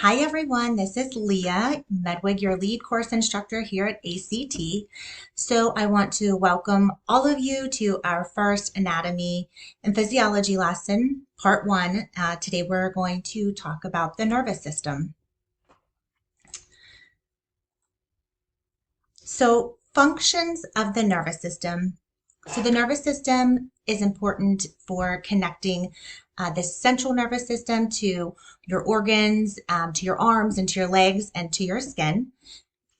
Hi everyone, this is Leah Medwig, your lead course instructor here at ACT. So I want to welcome all of you to our first anatomy and physiology lesson, part one. Today we're going to talk about the nervous system. So functions of the nervous system. So the nervous system is important for connecting the central nervous system to your organs, to your arms and to your legs and to your skin.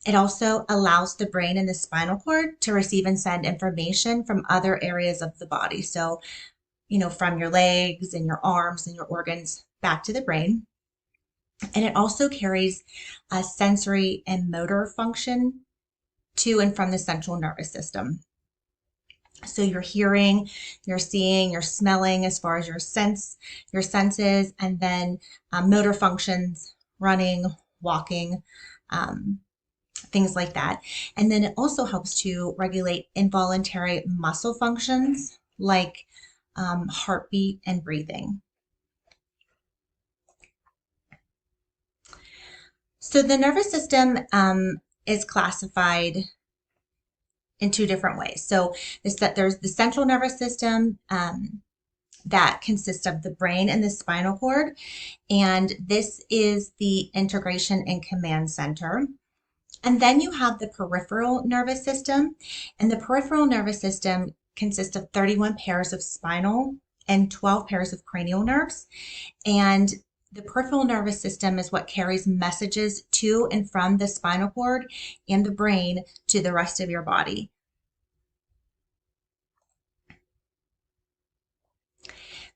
It also allows the brain and the spinal cord to receive and send information from other areas of the body. So, from your legs and your arms and your organs back to the brain. And it also carries a sensory and motor function to and from the central nervous system. So you're hearing, you're seeing, you're smelling as far as your senses, and then motor functions, running, walking, things like that. And then it also helps to regulate involuntary muscle functions like heartbeat and breathing. So the nervous system is classified in two different ways. So there's the central nervous system that consists of the brain and the spinal cord, and this is the integration and command center. And then you have the peripheral nervous system, and the peripheral nervous system consists of 31 pairs of spinal and 12 pairs of cranial nerves. And the peripheral nervous system is what carries messages to and from the spinal cord and the brain to the rest of your body.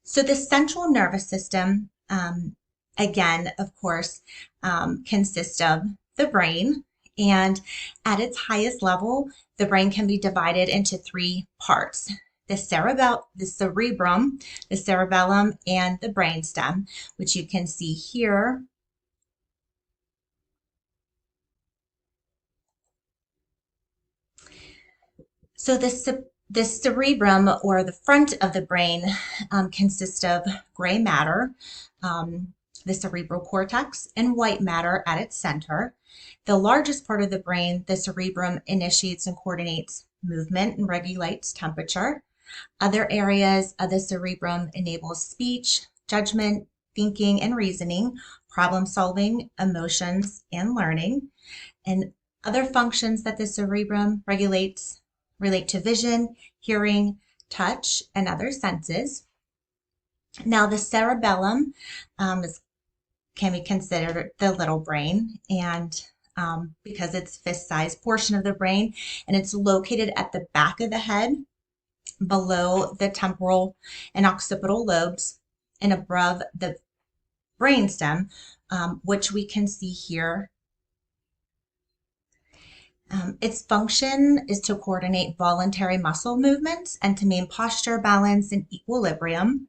So the central nervous system, again, of course, consists of the brain. And at its highest level, the brain can be divided into three parts: the cerebrum, the cerebellum, and the brainstem, which you can see here. So the cerebrum, or the front of the brain, consists of gray matter, the cerebral cortex, and white matter at its center. The largest part of the brain, the cerebrum, initiates and coordinates movement and regulates temperature. Other areas of the cerebrum enable speech, judgment, thinking and reasoning, problem solving, emotions, and learning. And other functions that the cerebrum regulates relate to vision, hearing, touch, and other senses. Now, the cerebellum can be considered the little brain, and because it's fist-sized portion of the brain, and it's located at the back of the head, below the temporal and occipital lobes, and above the brainstem, which we can see here. Its function is to coordinate voluntary muscle movements and to maintain posture, balance, and equilibrium.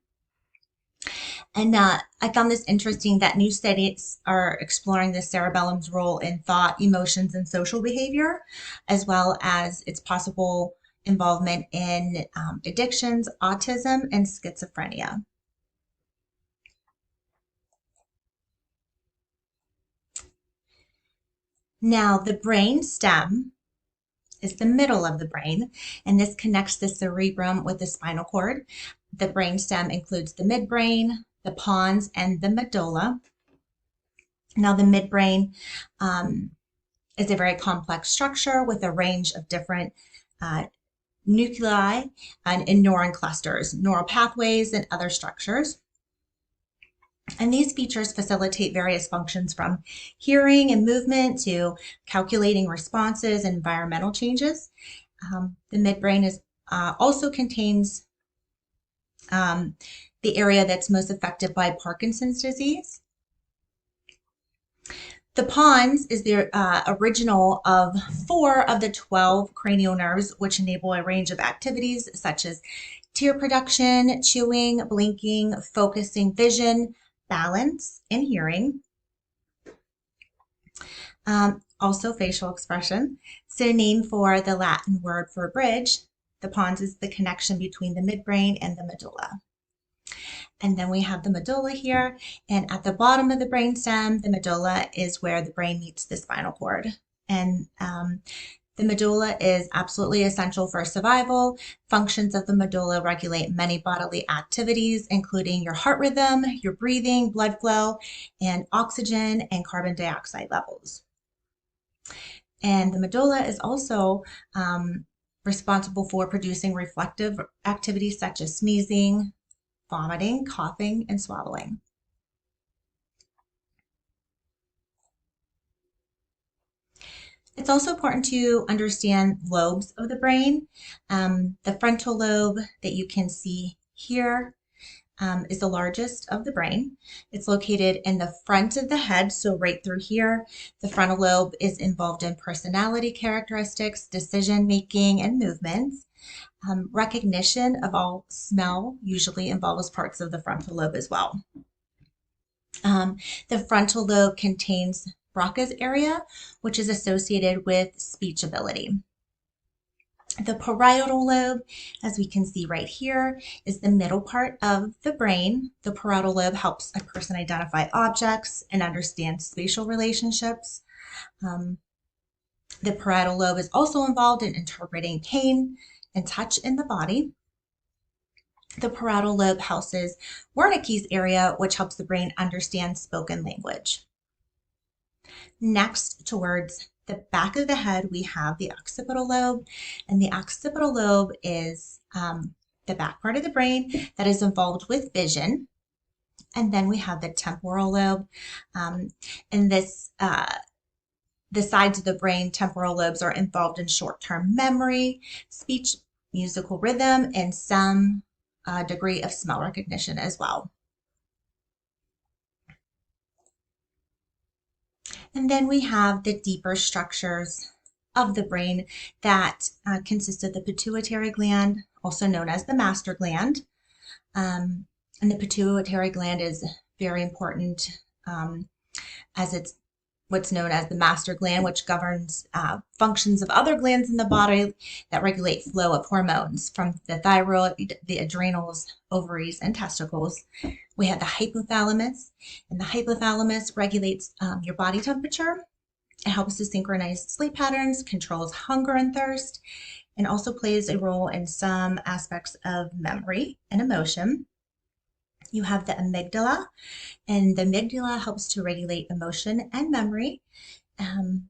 And I found this interesting that new studies are exploring the cerebellum's role in thought, emotions, and social behavior, as well as its possible involvement in addictions, autism, and schizophrenia. Now, the brain stem is the middle of the brain, and this connects the cerebrum with the spinal cord. The brain stem includes the midbrain, the pons, and the medulla. Now, the midbrain is a very complex structure with a range of different nuclei and neuron clusters, neural pathways, and other structures. And these features facilitate various functions from hearing and movement to calculating responses and environmental changes. The midbrain also contains the area that's most affected by Parkinson's disease. The pons is the original of 4 of the 12 cranial nerves, which enable a range of activities such as tear production, chewing, blinking, focusing, vision, balance, and hearing. Also facial expression. So named for the Latin word for bridge, the pons is the connection between the midbrain and the medulla. And then we have the medulla here, and at the bottom of the brainstem, the medulla is where the brain meets the spinal cord. And the medulla is absolutely essential for survival. Functions of the medulla regulate many bodily activities, including your heart rhythm, your breathing, blood flow, and oxygen and carbon dioxide levels. And the medulla is also responsible for producing reflective activities such as sneezing, vomiting, coughing, and swallowing. It's also important to understand lobes of the brain. The frontal lobe that you can see here is the largest of the brain. It's located in the front of the head, so right through here. The frontal lobe is involved in personality characteristics, decision making, and movements. Recognition of all smell usually involves parts of the frontal lobe as well. The frontal lobe contains Broca's area, which is associated with speech ability. The parietal lobe, as we can see right here, is the middle part of the brain. The parietal lobe helps a person identify objects and understand spatial relationships. The parietal lobe is also involved in interpreting pain and touch in the body. The parietal lobe houses Wernicke's area, which helps the brain understand spoken language. Next, towards the back of the head, we have the occipital lobe, and the occipital lobe is the back part of the brain that is involved with vision. And then we have the temporal lobe, and the sides of the brain, temporal lobes, are involved in short-term memory, speech, musical rhythm, and some degree of smell recognition as well. And then we have the deeper structures of the brain that consist of the pituitary gland, also known as the master gland. And the pituitary gland is very important as it's what's known as the master gland, which governs functions of other glands in the body that regulate flow of hormones from the thyroid, the adrenals, ovaries, and testicles. We have the hypothalamus, and the hypothalamus regulates your body temperature. It helps to synchronize sleep patterns, controls hunger and thirst, and also plays a role in some aspects of memory and emotion. You have the amygdala, and the amygdala helps to regulate emotion and memory, and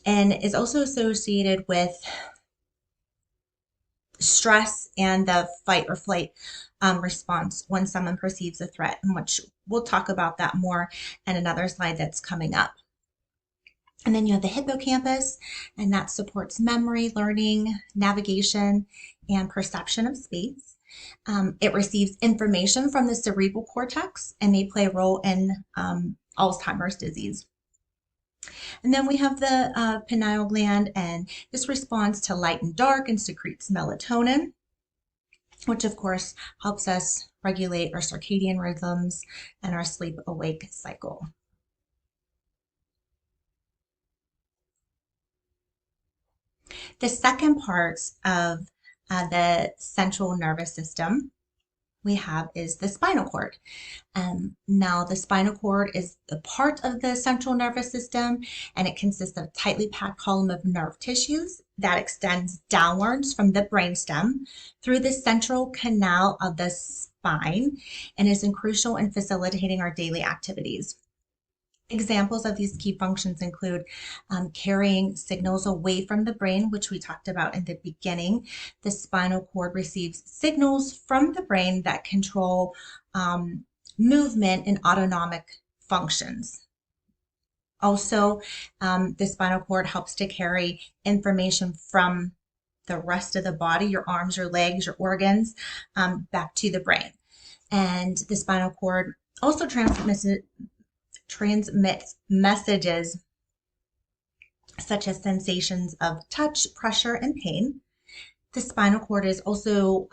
is also associated with stress and the fight or flight response when someone perceives a threat, and which we'll talk about that more in another slide that's coming up. And then you have the hippocampus, and that supports memory, learning, navigation, and perception of space. It receives information from the cerebral cortex and may play a role in Alzheimer's disease. And then we have the pineal gland, and this responds to light and dark and secretes melatonin, which of course helps us regulate our circadian rhythms and our sleep-awake cycle. The second part of the central nervous system we have is the spinal cord. Now, the spinal cord is a part of the central nervous system, and it consists of a tightly packed column of nerve tissues that extends downwards from the brainstem through the central canal of the spine and is crucial in facilitating our daily activities. Examples of these key functions include carrying signals away from the brain, which we talked about in the beginning. The spinal cord receives signals from the brain that control movement and autonomic functions. Also, the spinal cord helps to carry information from the rest of the body, your arms, your legs, your organs, back to the brain. And the spinal cord also transmits messages such as sensations of touch, pressure, and pain. The spinal cord is also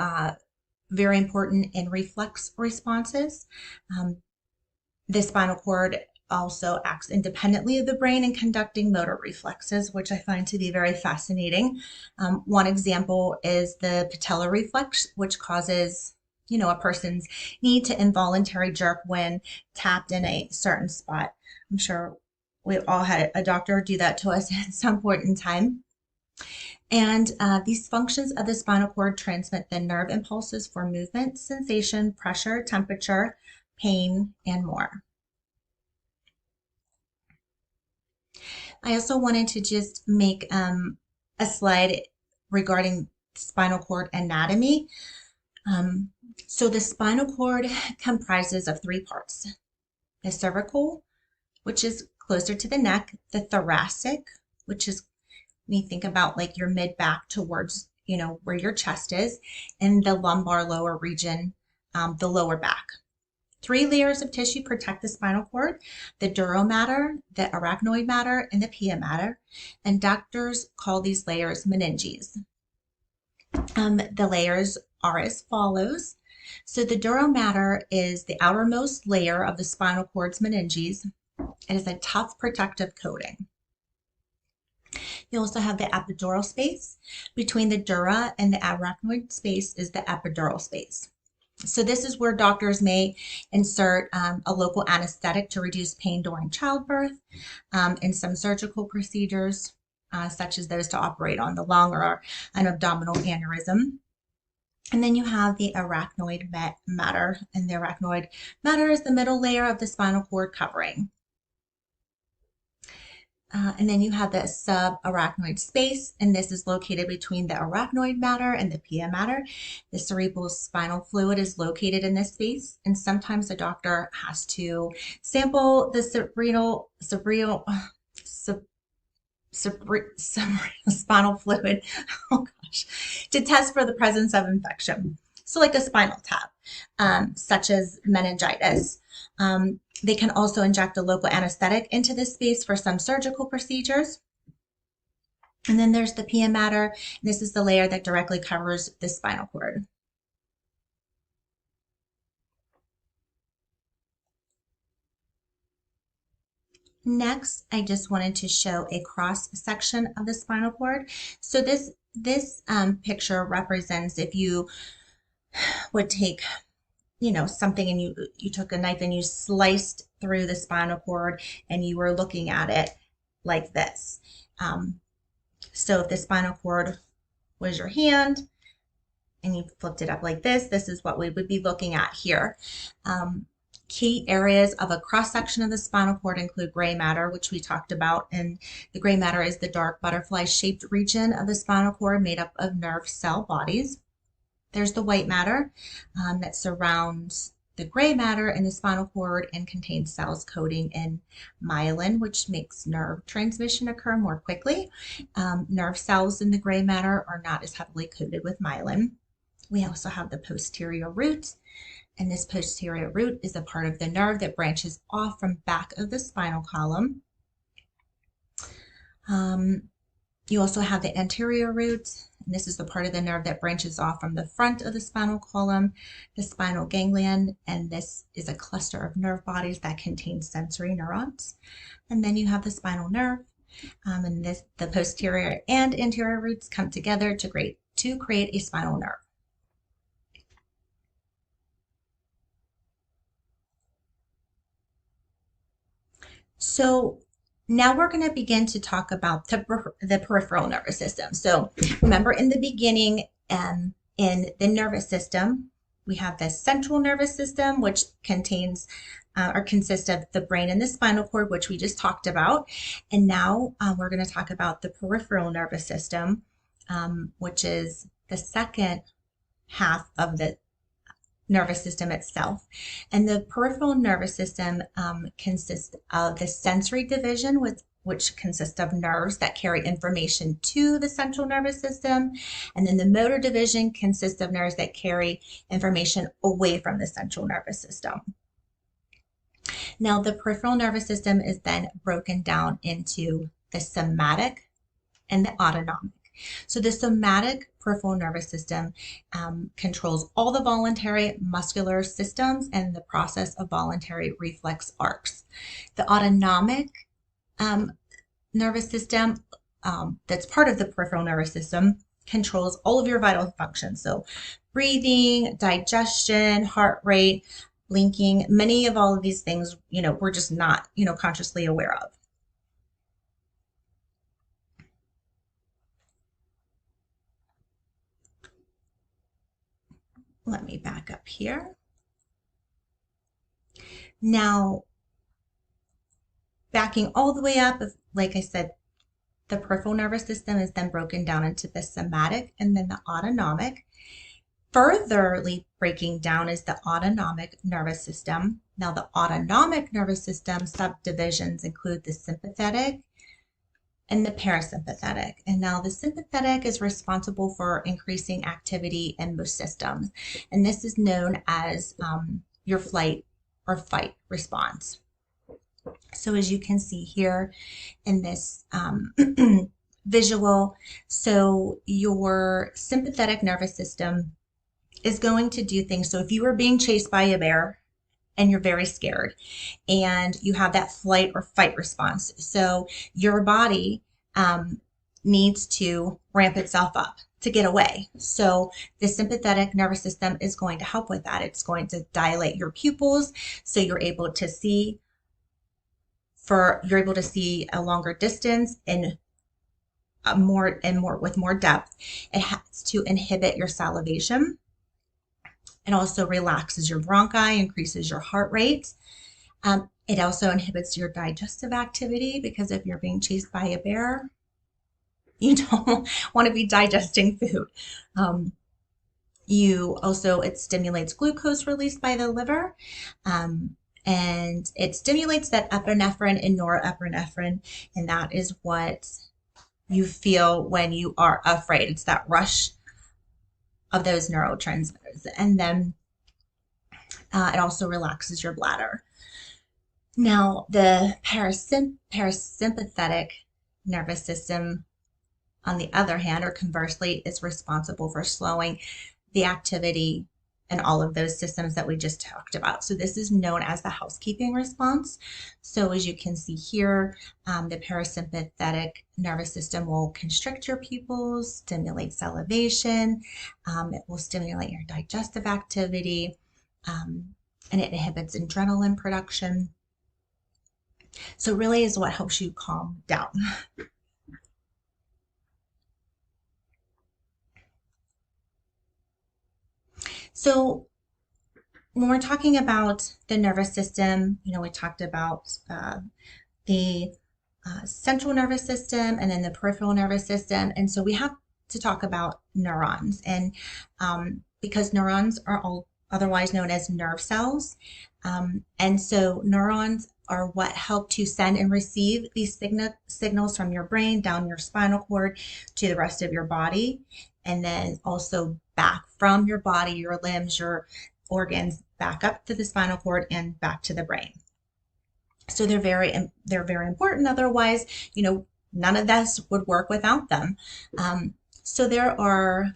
very important in reflex responses. The spinal cord also acts independently of the brain in conducting motor reflexes, which I find to be very fascinating. One example is the patellar reflex, which causes a person's need to involuntary jerk when tapped in a certain spot. I'm sure we've all had a doctor do that to us at some point in time. And these functions of the spinal cord transmit the nerve impulses for movement, sensation, pressure, temperature, pain, and more. I also wanted to just make a slide regarding spinal cord anatomy. So the spinal cord comprises of three parts: the cervical, which is closer to the neck, the thoracic, which is when you think about like your mid back towards, where your chest is, and the lumbar lower region, the lower back. 3 layers of tissue protect the spinal cord: the dura mater, the arachnoid mater, and the pia mater. And doctors call these layers meninges. The layers are as follows. So the dura mater is the outermost layer of the spinal cord's meninges. It is a tough protective coating. You also have the epidural space. Between the dura and the arachnoid space is the epidural space. So this is where doctors may insert a local anesthetic to reduce pain during childbirth, and some surgical procedures, such as those to operate on the lung or an abdominal aneurysm. And then you have the arachnoid mater, and the arachnoid mater is the middle layer of the spinal cord covering. And then you have the subarachnoid space, and this is located between the arachnoid mater and the pia mater. The cerebral spinal fluid is located in this space, and sometimes the doctor has to sample the cerebral spinal fluid, oh gosh, to test for the presence of infection. So like a spinal tap, such as meningitis. They can also inject a local anesthetic into this space for some surgical procedures. And then there's the pia mater. This is the layer that directly covers the spinal cord. Next, I just wanted to show a cross section of the spinal cord. So this picture represents if you would take something and you took a knife and you sliced through the spinal cord and you were looking at it like this. So if the spinal cord was your hand and you flipped it up like this is what we would be looking at here. Key areas of a cross section of the spinal cord include gray matter, which we talked about, and the gray matter is the dark butterfly shaped region of the spinal cord made up of nerve cell bodies. There's the white matter that surrounds the gray matter in the spinal cord and contains cells coating in myelin, which makes nerve transmission occur more quickly. Nerve cells in the gray matter are not as heavily coated with myelin. We also have the posterior root, and this posterior root is a part of the nerve that branches off from back of the spinal column. You also have the anterior root, and this is the part of the nerve that branches off from the front of the spinal column, the spinal ganglion, and this is a cluster of nerve bodies that contain sensory neurons. And then you have the spinal nerve, and the posterior and anterior roots come together to create a spinal nerve. So now we're going to begin to talk about the peripheral nervous system. So remember in the beginning, in the nervous system, we have the central nervous system, which contains or consists of the brain and the spinal cord, which we just talked about. And now we're going to talk about the peripheral nervous system, which is the second half of the nervous system itself. And the peripheral nervous system consists of the sensory division, which consists of nerves that carry information to the central nervous system. And then the motor division consists of nerves that carry information away from the central nervous system. Now, the peripheral nervous system is then broken down into the somatic and the autonomic. So the somatic peripheral nervous system controls all the voluntary muscular systems and the process of voluntary reflex arcs. The autonomic nervous system that's part of the peripheral nervous system controls all of your vital functions. So breathing, digestion, heart rate, blinking, many of all of these things, we're just not, consciously aware of. Let me back up here. Now, backing all the way up, like I said, the peripheral nervous system is then broken down into the somatic and then the autonomic. Furtherly breaking down is the autonomic nervous system. Now, the autonomic nervous system subdivisions include the sympathetic and the parasympathetic. And now the sympathetic is responsible for increasing activity in most systems. And this is known as your flight or fight response. So as you can see here in this visual, so your sympathetic nervous system is going to do things. So if you were being chased by a bear and you're very scared and you have that flight or fight response, so your body needs to ramp itself up to get away. So the sympathetic nervous system is going to help with that. It's going to dilate your pupils so you're able to see a longer distance and with more depth. It has to inhibit your salivation. It also relaxes your bronchi, increases your heart rate. It also inhibits your digestive activity because if you're being chased by a bear, you don't want to be digesting food. It stimulates glucose released by the liver. And it stimulates that epinephrine and norepinephrine, and that is what you feel when you are afraid. It's that rush of those neurotransmitters. And then it also relaxes your bladder. Now, the parasympathetic nervous system, on the other hand, or conversely, is responsible for slowing the activity and all of those systems that we just talked about. So this is known as the housekeeping response. So as you can see here, the parasympathetic nervous system will constrict your pupils, stimulate salivation, it will stimulate your digestive activity, and it inhibits adrenaline production. So really is what helps you calm down. So when we're talking about the nervous system, we talked about the central nervous system and then the peripheral nervous system. And so we have to talk about neurons. And because neurons are all otherwise known as nerve cells. And so neurons are what help to send and receive these signals from your brain down your spinal cord to the rest of your body. And then also back from your body, your limbs, your organs, back up to the spinal cord and back to the brain. So they're very important. Otherwise, none of this would work without them. So there are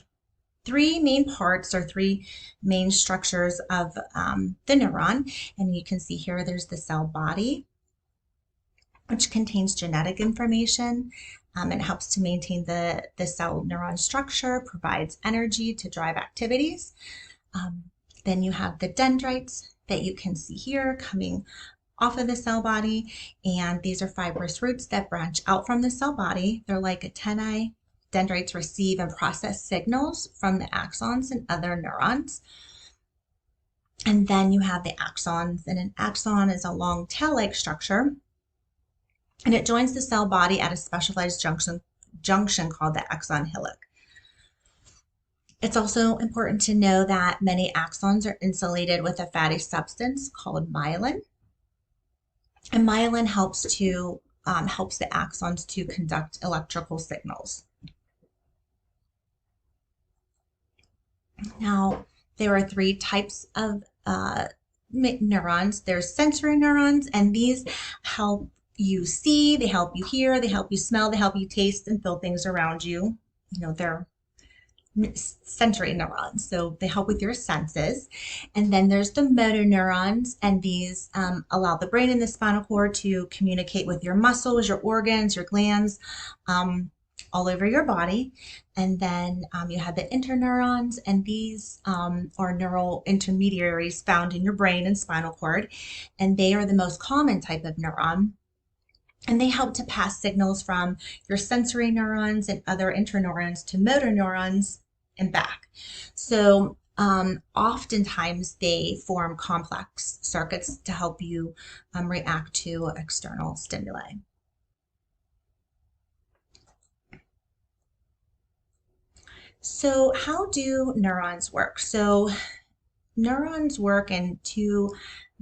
three main parts or three main structures of the neuron. And you can see here there's the cell body, which contains genetic information. It helps to maintain the cell neuron structure, provides energy to drive activities. Then you have the dendrites that you can see here coming off of the cell body. And these are fibrous roots that branch out from the cell body. They're like antennae. Dendrites receive and process signals from the axons and other neurons. And then you have the axons, and an axon is a long tail-like structure, and it joins the cell body at a specialized junction called the axon hillock. It's also important to know that many axons are insulated with a fatty substance called myelin, and myelin helps the axons to conduct electrical signals. Now, there are three types of neurons. There's sensory neurons, and these help you see, they help you hear, they help you smell, they help you taste and feel things around you. They're sensory neurons, so they help with your senses. And then there's the motor neurons, and these allow the brain and the spinal cord to communicate with your muscles, your organs, your glands, all over your body. And then you have the interneurons, and these are neural intermediaries found in your brain and spinal cord. And they are the most common type of neuron. And they help to pass signals from your sensory neurons and other interneurons to motor neurons and back. So oftentimes they form complex circuits to help you react to external stimuli. So how do neurons work? So neurons work in two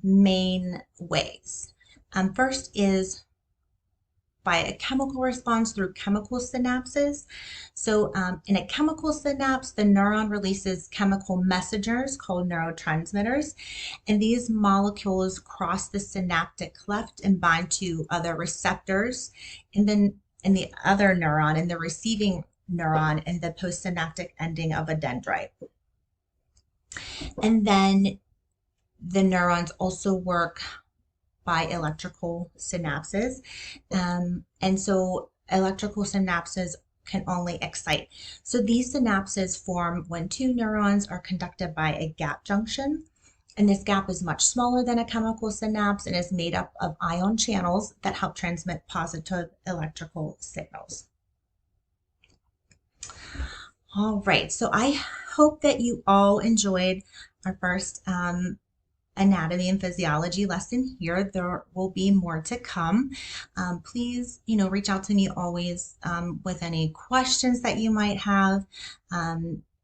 main ways. First is by a chemical response through chemical synapses. So in a chemical synapse, the neuron releases chemical messengers called neurotransmitters, and these molecules cross the synaptic cleft and bind to other receptors, and then in the other neuron, in the receiving neuron, in the postsynaptic ending of a dendrite. And then the neurons also work by electrical synapses. And so electrical synapses can only excite. So these synapses form when two neurons are conducted by a gap junction. And this gap is much smaller than a chemical synapse and is made up of ion channels that help transmit positive electrical signals. All right, so I hope that you all enjoyed our first anatomy and physiology lesson here. There will be more to come. Please, reach out to me always with any questions that you might have.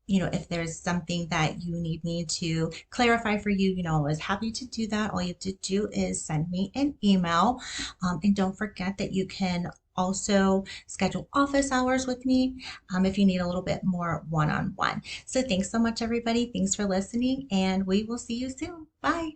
If there's something that you need me to clarify for you, I was happy to do that. All you have to do is send me an email. And don't forget that you can also schedule office hours with me if you need a little bit more one-on-one. So thanks so much, everybody. Thanks for listening, and we will see you soon. Bye.